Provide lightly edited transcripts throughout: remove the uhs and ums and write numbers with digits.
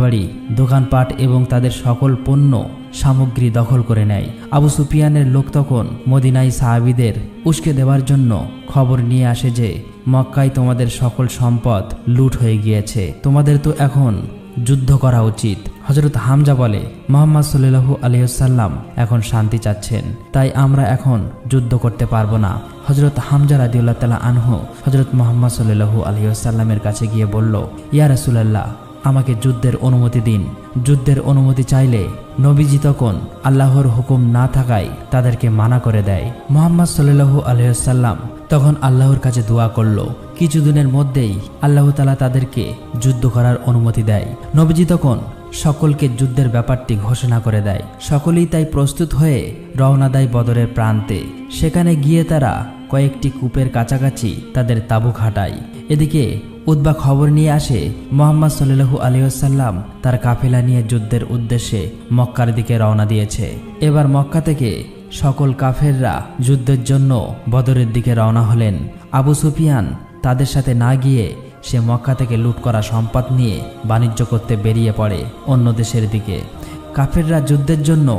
বাড়ি, দোকানপাট এবং তাদের সকল পণ্য সামগ্রী দখল করে নেয়। আবু সুফিয়ানের লোক তখন মদিনায় সাহাবীদের উস্কে দেওয়ার জন্য খবর নিয়ে আসে যে মক্কায় তোমাদের সকল সম্পদ লুট হয়ে গিয়েছে, তোমাদের তো এখন যুদ্ধ করা উচিত। হযরত হামজা বলে, মুহাম্মদ সাল্লাল্লাহু আলাইহি ওয়াসাল্লাম এখন শান্তি চাচ্ছেন, তাই আমরা এখন যুদ্ধ করতে পারবো না। হযরত হামজা রাদিয়াল্লাহু তাআলা আনহু হযরত মুহাম্মদ সাল্লাল্লাহু আলাইহি ওয়াসাল্লামের কাছে গিয়ে বলল, ইয়া রাসূলুল্লাহ, আমাকে যুদ্ধের অনুমতি দিন। যুদ্ধের অনুমতি চাইলে নবীজি তখন আল্লাহর হুকুম না থাকায় তাদেরকে মানা করে দেয়। মুহাম্মদ সাল্লাল্লাহু আলাইহি ওয়াসাল্লাম তখন আল্লাহর কাছে দোয়া করল। কিছুদিনের মধ্যেই আল্লাহ তাআলা তাদেরকে যুদ্ধ করার অনুমতি দেয়। নবীজি তখন সকলকে যুদ্ধের ব্যাপারটি ঘোষণা করে দেয়। সকলেই তাই প্রস্তুত হয়ে রওনা দেয় বদরের প্রান্তে। সেখানে গিয়ে তারা কয়েকটি কূপের কাছাকাছি তাদের তাঁবু খাটায়। এদিকে উতবা খবর নিয়ে আসে মুহাম্মদ সাল্লাল্লাহু আলাইহি ওয়াসাল্লাম তার কাফেলা নিয়ে যুদ্ধের উদ্দেশ্যে মক্কার দিকে রওনা দিয়েছে। এবার মক্কা থেকে সকল কাফেররা যুদ্ধের জন্য বদরের দিকে রওনা হলেন। আবু সুফিয়ান তাদের সাথে না গিয়ে সে মক্কা থেকে লুট করা সম্পদ নিয়ে বাণিজ্য করতে বেরিয়ে পড়ে অন্য দেশের দিকে। কাফেররা যুদ্ধের জন্য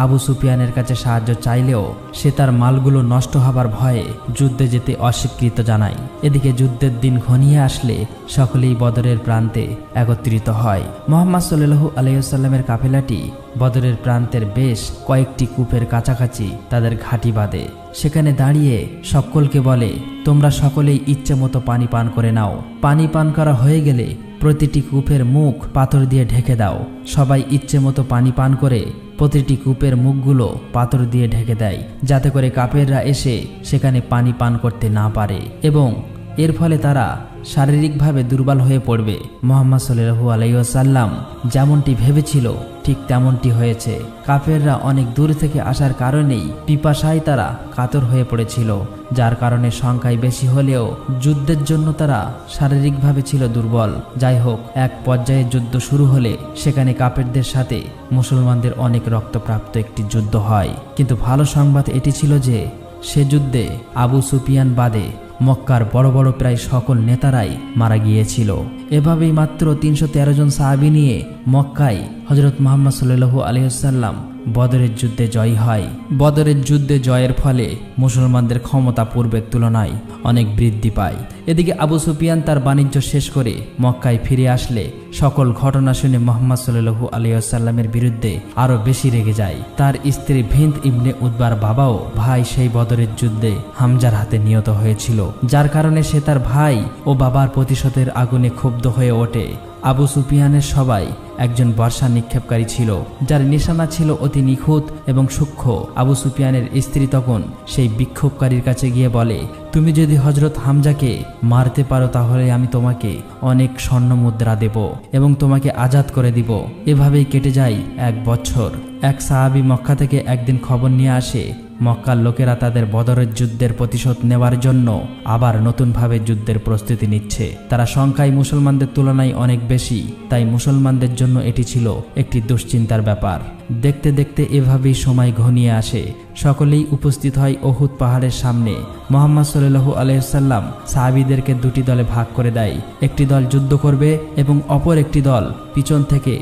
আবু সুফিয়ানের কাছে সাহায্য চাইলেও সে তার মালগুলো নষ্ট হবার ভয়ে যুদ্ধে যেতে অস্বীকৃত জানায়। এদিকে যুদ্ধের দিন ঘনিয়ে আসলে সকলেই বদরের প্রান্তে একত্রিত হয়। মুহাম্মদ সাল্লাল্লাহু আলাইহি ওয়াসাল্লামের কাফেলাটি বদরের প্রান্তের বেশ কয়েকটি কূপের কাছাকাছি তাদের ঘাঁটি বাঁধে। সেখানে দাঁড়িয়ে সকলকে বলে, তোমরা সকলেই ইচ্ছে মতো পানি পান করে নাও। পানি পান করা হয়ে গেলে প্রতিটি কূপের মুখ পাথর দিয়ে ঢেকে দাও। সবাই ইচ্ছে মতো পানি পান করে প্রতিটি কূপের মুখগুলো পাথর দিয়ে ঢেকে দেয়, যাতে করে কাফেররা এসে সেখানে পানি পান করতে না পারে এবং এর ফলে তারা শারীরিকভাবে দুর্বল হয়ে পড়বে। মুহাম্মদ সাল্লাল্লাহু আলাইহি ওয়াসাল্লাম যেমনটি ভেবেছিল ঠিক তেমনটি হয়েছে। কাফেররা অনেক দূর থেকে আসার কারণেই পিপাসায় তারা কাতর হয়ে পড়েছিল, যার কারণে সংখ্যায় বেশি হলেও যুদ্ধের জন্য তারা শারীরিকভাবে ছিল দুর্বল। যাই হোক, এক পর্যায়ে যুদ্ধ শুরু হলে সেখানে কাফেরদের সাথে মুসলমানদের অনেক রক্তপ্রাপ্ত একটি যুদ্ধ হয়। কিন্তু ভালো সংবাদ এটি ছিল যে সে যুদ্ধে আবু সুফিয়ান বাদে মক্কার বড় বড় প্রায় সকল নেতারাই মারা গিয়েছিল। এভাবেই মাত্র 313 জন সাহাবী নিয়ে মক্কায় হযরত মুহাম্মদ সাল্লাল্লাহু আলাইহি ওয়াসাল্লাম বদরের যুদ্ধে জয়ী হয়। বদরের যুদ্ধে জয়ের ফলে মুসলমানদের ক্ষমতা পূর্বের তুলনায় অনেক বৃদ্ধি পায়। এদিকে আবু সুফিয়ান তার বাণিজ্য শেষ করে মক্কায় ফিরে আসলে সকল ঘটনা শুনে মুহাম্মদ সাল্লাল্লাহু আলাইহি ওয়াসাল্লামের বিরুদ্ধে আরো বেশি রেগে যায়। তার স্ত্রী ভিন্ত ইবনে উতবার বাবাও ভাই সেই বদরের যুদ্ধে হামজার হাতে নিহত হয়েছিল, যার কারণে সে তার ভাই ও বাবার প্রতিশোধের আগুনে ক্ষুব্ধ হয়ে ওঠে। আবু সুফিয়ানের সবাই একজন বর্ষা নিক্ষেপকারী ছিল, যার নিশানা ছিল অতি নিখুঁত এবং সূক্ষ্ম। আবু সুফিয়ানের স্ত্রী তখন সেই বিক্ষোভকারীর কাছে গিয়ে বলে, তুমি যদি হযরত হামজাকে মারতে পারো তাহলে আমি তোমাকে অনেক স্বর্ণ মুদ্রা দেব এবং তোমাকে আজাদ করে দিব। এভাবেই কেটে যায় 1 বছর। এক সাহাবী মক্কা থেকে একদিন খবর নিয়ে আসে মক্কার লোকেরা তাদের বদরের যুদ্ধের প্রতিশোধ নেওয়ার জন্য আবার নতুনভাবে যুদ্ধের প্রস্তুতি নিচ্ছে। তারা সংখ্যায় মুসলমানদের তুলনায় অনেক বেশি, তাই মুসলমানদের জন্য এটি ছিল একটি দুশ্চিন্তার ব্যাপার। দেখতে দেখতে এভাবেই সময় ঘনিয়ে আসে। সকলেই উপস্থিত হয় উহুদ পাহাড়ের সামনে। মুহাম্মদ সাল্লাল্লাহু আলাইহি ওয়াসাল্লাম সাহাবীদেরকে 2টি দলে ভাগ করে দেয়। একটি দল যুদ্ধ করবে এবং অপর একটি দল পিছন থেকে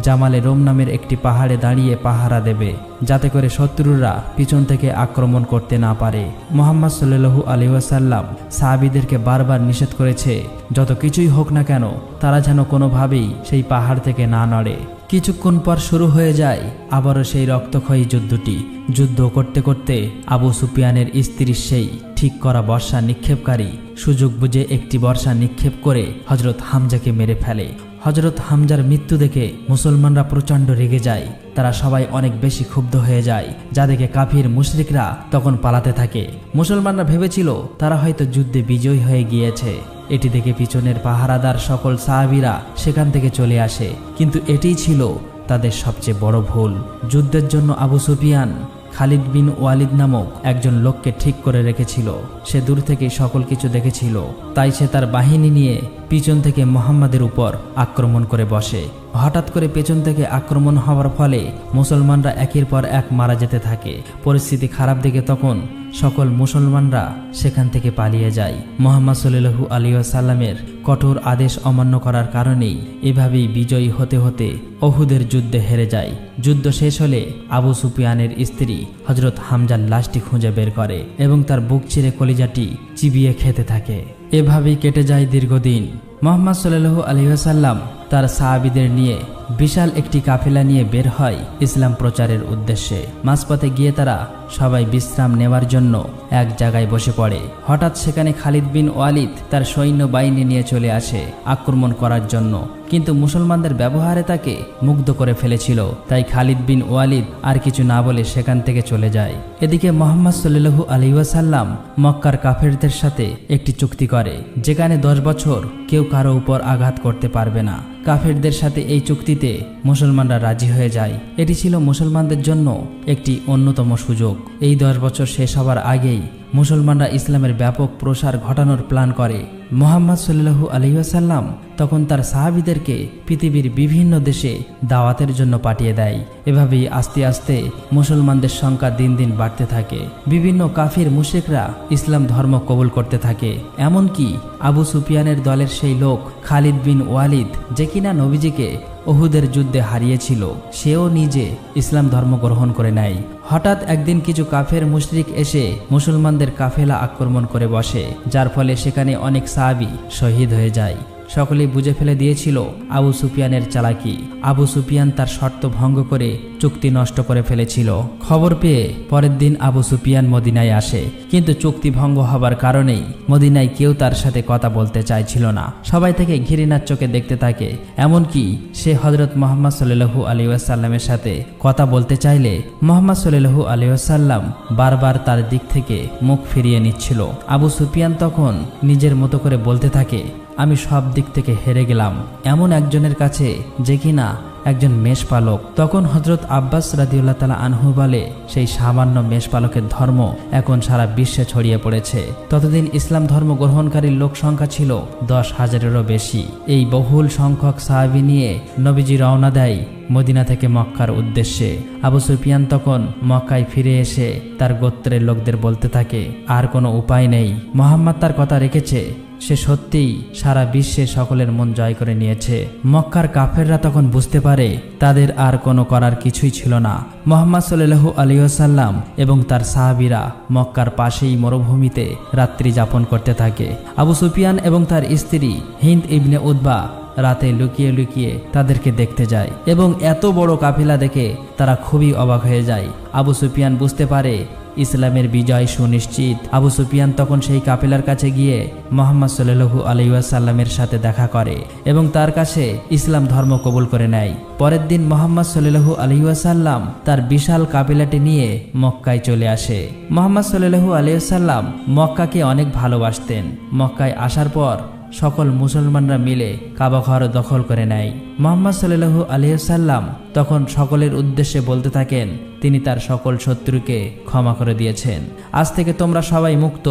জামালে রোম নামের একটি পাহাড়ে দাঁড়িয়ে পাহারা দেবে, যাতে করে শত্রুরা পিছন থেকে আক্রমণ করতে না পারে। মুহাম্মদ সাল্লাল্লাহু আলাইহি ওয়াসাল্লাম সাহাবীদেরকে বারবার নিষেধ করেছে যত কিছুই হোক না কেন তারা যেন কোনোভাবেই সেই পাহাড় থেকে না নড়ে। কিছুক্ষণ পর শুরু হয়ে যায় আবারও সেই রক্তক্ষয়ী যুদ্ধটি। যুদ্ধ করতে করতে আবু সুফিয়ানের স্ত্রীর সেই ঠিক করা বর্ষা নিক্ষেপকারী সুযোগ বুঝে একটি বর্ষা নিক্ষেপ করে হযরত হামজাকে মেরে ফেলে। হযরত হামজার মৃত্যু দেখে মুসলমানরা প্রচণ্ড রেগে যায়। তারা সবাই অনেক বেশি ক্ষুব্ধ হয়ে যায়, যা দেখে কাফির মুশরিকরা তখন পালাতে থাকে। মুসলমানরা ভেবেছিল তারা হয়তো যুদ্ধে বিজয়ী হয়ে গিয়েছে। এটি দেখে পিছনের পাহারাদার সকল সাহাবীরা সেখান থেকে চলে আসে, কিন্তু এটিই ছিল তাদের সবচেয়ে বড় ভুল। যুদ্ধের জন্য আবু সুফিয়ান খালিদ বিন ওয়ালিদ নামক একজন লোককে ঠিক করে রেখেছিল। সে দূর থেকে সকল কিছু দেখেছিল, তাই সে তার বাহিনী নিয়ে পিছন থেকে মুহাম্মাদের উপর আক্রমণ করে বসে। হঠাৎ করে পেছন থেকে আক্রমণ হওয়ার ফলে মুসলমানরা একের পর এক মারা যেতে থাকে। পরিস্থিতি খারাপ দেখে তখন সকল মুসলমানরা সেখান থেকে পালিয়ে যায়। মুহাম্মদ সাল্লাল্লাহু আলাইহি ওয়াসাল্লামের কঠোর আদেশ অমান্য করার কারণেই এভাবেই বিজয়ী হতে হতে উহুদের যুদ্ধে হেরে যায়। যুদ্ধ শেষ হলে আবু সুফিয়ানের স্ত্রী হযরত হামজার লাশটি খুঁজে বের করে এবং তার বুক চিরে কলিজাটি চিবিয়ে খেতে থাকে। এভাবেই কেটে যায় দীর্ঘদিন। মুহাম্মদ সাল্লাল্লাহু আলাইহি ওয়াসাল্লাম তার সাহাবীদের নিয়ে বিশাল একটি কাফেলা নিয়ে বের হয় ইসলাম প্রচারের উদ্দেশ্যে। মাঝপথে গিয়ে তারা সবাই বিশ্রাম নেওয়ার জন্য এক জায়গায় বসে পড়ে। হঠাৎ সেখানে খালিদ বিন ওয়ালিদ তার সৈন্যবাহিনী নিয়ে চলে আসে আক্রমণ করার জন্য, কিন্তু মুসলমানদের ব্যবহারে তাকে মুগ্ধ করে ফেলেছিল। তাই খালিদ বিন ওয়ালিদ আর কিছু না বলে সেখান থেকে চলে যায়। এদিকে মুহাম্মদ সাল্লাল্লাহু আলাইহি ওয়াসাল্লাম মক্কার কাফেরদের সাথে একটি চুক্তি করে, যেখানে 10 বছর কেউ কারো উপর আঘাত করতে পারবে না। কাফেরদের সাথে এই চুক্তিতে মুসলমানরা রাজি হয়ে যায়। এটি ছিল মুসলমানদের জন্য একটি অন্যতম সুযোগ। এই 10 বছর শেষ হওয়ার আগেই মুসলমানরা ইসলামের ব্যাপক প্রসার ঘটানোর প্ল্যান করে। মুহাম্মদ সাল্লাল্লাহু আলাইহি ওয়াসাল্লাম তখন তার সাহাবীদেরকে পৃথিবীর বিভিন্ন দেশে দাওয়াতের জন্য পাঠিয়ে দেয়। এভাবেই আস্তে আস্তে মুসলমানদের সংখ্যা দিন দিন বাড়তে থাকে। বিভিন্ন কাফির মুশরিকরা ইসলাম ধর্ম কবুল করতে থাকে। এমনকি আবু সুফিয়ানের দলের সেই লোক খালিদ বিন ওয়ালিদ, যে কিনা নবীজিকে উহুদের যুদ্ধে হারিয়েছিল, সেও নিজে ইসলাম ধর্ম গ্রহণ করে নেয়। হঠাৎ একদিন কিছু কাফের মুশরিক এসে মুসলমানদের কাফেলা আক্রমণ করে বসে, যার ফলে সেখানে অনেক সাহাবী শহীদ হয়ে যায়। সকলেই বুঝে ফেলে দিয়েছিল আবু সুফিয়ানের চালাকি। আবু সুফিয়ান তার শর্ত ভঙ্গ করে চুক্তি নষ্ট করে ফেলেছিল। খবর পেয়ে পরের দিন আবু সুফিয়ান মদিনায় আসে, কিন্তু চুক্তি ভঙ্গ হবার কারণেই মদিনায় কেউ তার সাথে কথা বলতে চাইছিল না। সবাই থেকে ঘৃণার চোখে দেখতে থাকে। এমনকি সে হযরত মুহাম্মদ সাল্লাল্লাহু আলাইহি ওয়াসাল্লামের সাথে কথা বলতে চাইলে মুহাম্মদ সাল্লাল্লাহু আলাইহি ওয়াসাল্লাম বারবার তার দিক থেকে মুখ ফিরিয়ে নিচ্ছিল। আবু সুফিয়ান তখন নিজের মতো করে বলতে থাকে, আমি সব দিক থেকে হেরে গেলাম এমন একজনের কাছে, যে কিনা একজন মেষপালক। তখন হযরত আব্বাস রাদিয়াল্লাহু তাআলা আনহু বলে, সেই সামান্য মেষপালকের ধর্ম এখন সারা বিশ্বে ছড়িয়ে পড়েছে। ততদিন ইসলাম ধর্ম গ্রহণকারী লোক সংখ্যা ছিল 10,000-এরও বেশি। এই বহুল সংখ্যক সাহাবী নিয়ে নবীজি রওনা দেয় মদিনা থেকে মক্কার উদ্দেশ্যে। আবু সুফিয়ান তখন মক্কায় ফিরে এসে তার গোত্রের লোকদের বলতে থাকে, আর কোনো উপায় নেই, মুহাম্মদ তার কথা রেখেছে, সে সত্যিই সারা বিশ্বে সকলের মন জয় করে নিয়েছে। মক্কার কাফেররা তখন বুঝতে পারে তাদের আর কোনো করার কিছুই ছিল না। মুহাম্মদ সাল্লাল্লাহু আলাইহি ওয়াসাল্লাম এবং তার সাহাবীরা মক্কার পাশেই মরুভূমিতে রাত্রি যাপন করতে থাকে। আবু সুফিয়ান এবং তার স্ত্রী হিন্দ ইবনে উতবা রাতে লুকিয়ে লুকিয়ে তাদেরকে দেখতে যায় এবং এত বড় কাফেলা দেখে তারা খুবই অবাক হয়ে যায়। আবু সুফিয়ান বুঝতে পারে ইসলামের বিজয় সুনিশ্চিত। আবু সুফিয়ান তখন সেই কাফেলার কাছে গিয়ে মুহাম্মদ সাল্লাল্লাহু আলাইহি ওয়াসাল্লামের সাথে দেখা করে এবং তার কাছে ইসলাম ধর্ম কবুল করে নেয়। পরের দিন মুহাম্মদ সাল্লাল্লাহু আলাইহি ওয়াসাল্লাম তার বিশাল কাফেলাটি নিয়ে মক্কায় চলে আসে। মুহাম্মদ সাল্লাল্লাহু আলাইহি ওয়াসাল্লাম মক্কাকে অনেক ভালোবাসতেন। মক্কায় আসার পর সকল মুসলমানরা মিলে কাবা ঘর দখল করে নেয়। মুহাম্মদ সাল্লাল্লাহু আলাইহি ওয়াসাল্লাম তখন সকলের উদ্দেশ্যে বলতে থাকেন, তিনি তার সকল শত্রুকে ক্ষমা করে দিয়েছেন, আজ থেকে তোমরা সবাই মুক্ত।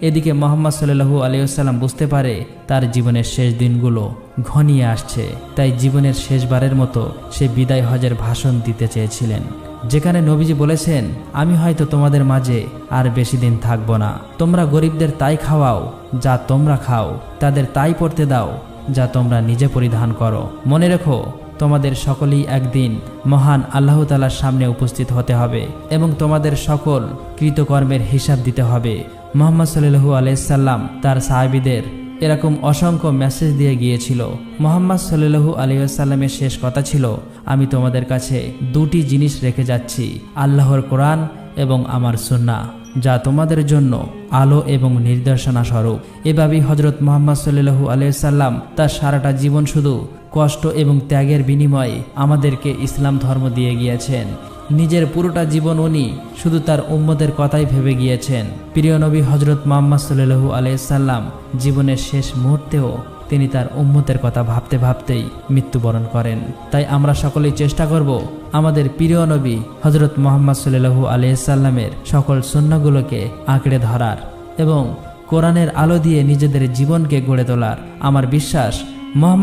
এদিকে মুহাম্মদ সাল্লাল্লাহু আলাইহি ওয়াসাল্লাম বুঝতে পারে তার জীবনের শেষ দিনগুলো ঘনিয়ে আসছে, তাই জীবনের শেষবারের মতো সে বিদায় হজের ভাষণ দিতে চেয়েছিলেন, যেখানে নবীজি বলেছেন, আমি হয়তো তোমাদের মাঝে আর বেশি দিন থাকবো না। তোমরা গরিবদের তাই খাওয়াও যা তোমরা খাও, তাদের তাই পড়তে দাও যা তোমরা নিজে পরিধান করো। মনে রেখো, তোমাদের সকলেই একদিন মহান আল্লাহ তাআলার সামনে উপস্থিত হতে হবে এবং তোমাদের সকল কৃতকর্মের হিসাব দিতে হবে। মুহাম্মদ সাল্লাল্লাহু আলাইহি সাল্লাম তার সাহাবীদের এরকম অসংখ্য মেসেজ দিয়ে গিয়েছিল। মুহাম্মদ সাল্লাল্লাহু আলাইহি ওয়াসাল্লামের শেষ কথা ছিল, আমি তোমাদের কাছে দুটি জিনিস রেখে যাচ্ছি, আল্লাহর কোরআন এবং আমার সুন্নাহ, যা তোমাদের জন্য আলো এবং নির্দেশনা স্বরূপ। এভাবেই হযরত মুহাম্মদ সাল্লাল্লাহু আলাইহি ওয়াসাল্লাম তার সারাটা জীবন শুধু কষ্ট এবং ত্যাগের বিনিময়ে আমাদেরকে ইসলাম ধর্ম দিয়ে গিয়েছেন। নিজের পুরোটা জীবন উনি শুধু তার উম্মতের কথাই ভেবে গিয়েছেন। প্রিয় নবী হযরত মুহাম্মদ সাল্লাল্লাহু আলাইহি ওয়াসাল্লাম জীবনের শেষ মুহূর্তেও তিনি তার উম্মতের কথা ভাবতে ভাবতেই মৃত্যুবরণ করেন। তাই আমরা সকলেই চেষ্টা করব আমাদের প্রিয় নবী হযরত মুহাম্মদ সাল্লাল্লাহু আলাইহি ওয়াসাল্লামের সকল সুন্নাহগুলোকে আঁকড়ে ধরার এবং কোরআনের আলো দিয়ে নিজেদের জীবনকে গড়ে তোলার। আমার বিশ্বাস মুহাম্মদ